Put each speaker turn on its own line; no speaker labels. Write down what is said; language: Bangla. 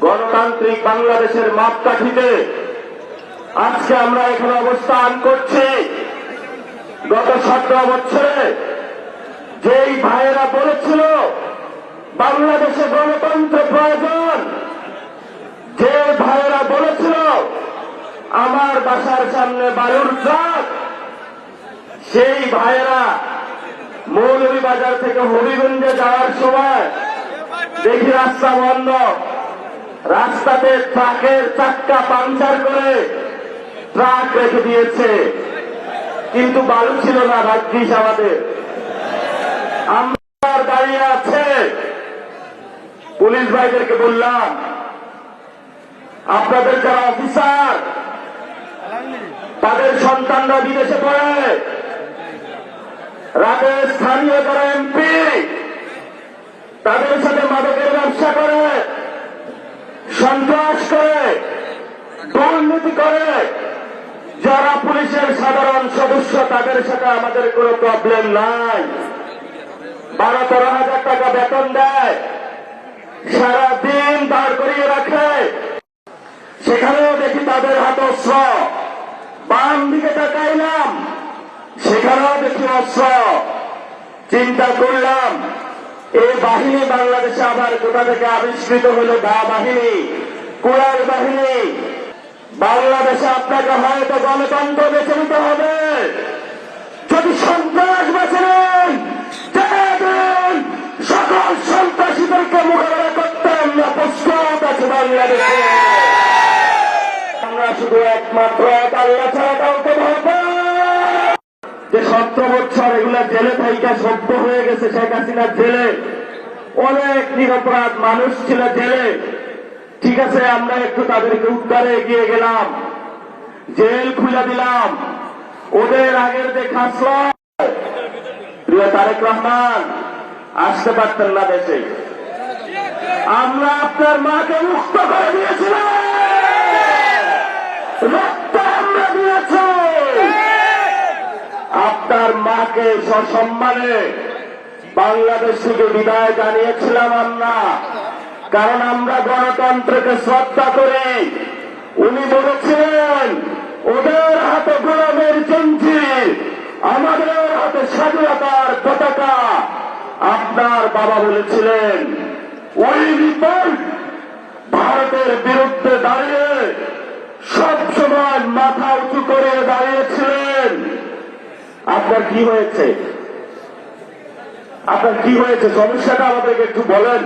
গণতান্ত্রিক বাংলাদেশের মাপকাঠিতে আজকে আমরা এখানে অবস্থান করছি। গত 17 বছরে যেই ভাইয়েরা বলেছিল বাংলাদেশে গণতন্ত্র প্রয়োজন, যে ভাইয়েরা বলেছিল আমার বাসার সামনে বালুর ট্রাক, সেই ভাইয়েরা মৌলভীবাজার থেকে হবিগঞ্জে যাওয়ার সময় দেখি রাস্তা বন্ধ, রাস্তাতে ট্রাকের চাক্কা পাংচার করে ট্রাক রেখে দিয়েছে, কিন্তু বালু ছিল না। ভাগ্যিস আমাদের আমরা দাঁড়িয়ে আছে। পুলিশ ভাইদেরকে বললাম, আপনাদের যারা অফিসার তাদের সন্তানরা বিদেশে পড়ে, রাতের স্থানীয় যারা এমপি তাদের সাথে মাদকের ব্যবসা করে, সন্ত্রাস করে, দুর্নীতি করে, যারা পুলিশের সাধারণ সদস্য তাদের সাথে আমাদের কোনো প্রবলেম নাই। 12-13 হাজার টাকা বেতন দেয়, সারাদিন দাঁড় করিয়ে রাখে, সেখানেও দেখি তাদের হাতে অস্ত্র। বাম দিকে তাকাইলাম, সেখানেও দেখি অস্ত্র। চিন্তা করলাম এই বাহিনী বাংলাদেশে আবার কোথা থেকে আবিষ্কৃত হলো? গা বাহিনী, কুড়ার বাহিনী। বাংলাদেশে আপনাকে হয়তো গণতন্ত্র বেছে নিতে হবে। যদি সন্ত্রাস বেছে নেন, সকল সন্ত্রাসীদেরকে মোকাবেলা করতে আমরা প্রস্তুত আছি। বাংলাদেশে আমরা শুধু একমাত্র এক আল্লাহ ছাড়া কাউকে ভাববো। যে 17 বছর এগুলা জেলে থাইকা সভ্য হয়ে গেছে, শেখ হাসিনার জেলে অনেক নিরপরাধ মানুষ ছিল জেলে। ঠিক আছে, আমরা একটু তাদেরকে উদ্ধারে এগিয়ে গেলাম, জেল খুলে দিলাম। ওদের আগের যে খাসলা প্রিয় তারেক রহমান আসতে পারতেন না দেশে। আমরা আপনার মাকে মুক্ত করে দিয়েছিলাম, রক্ত আমরা দিয়েছি। আপনার মাকে সসম্মানে বাংলাদেশ থেকে বিদায় জানিয়েছিলাম আমরা, কারণ আমরা গণতন্ত্রকে শ্রদ্ধা করি। উনি বলেছিলেন ওদের হাতে গোলামের জঞ্জির, আমাদের হাতে স্বাধীনতার পতাকা। আপনার বাবা বলেছিলেন ওই রিপোর্ট ভারতের বিরুদ্ধে দাঁড়িয়ে সবসময় মাথা উঁচু করে দাঁড়িয়েছিলেন। আপনার কি হয়েছে? আপনার কি হয়েছে? সমস্যাটা আমাদেরকে একটু বলেন।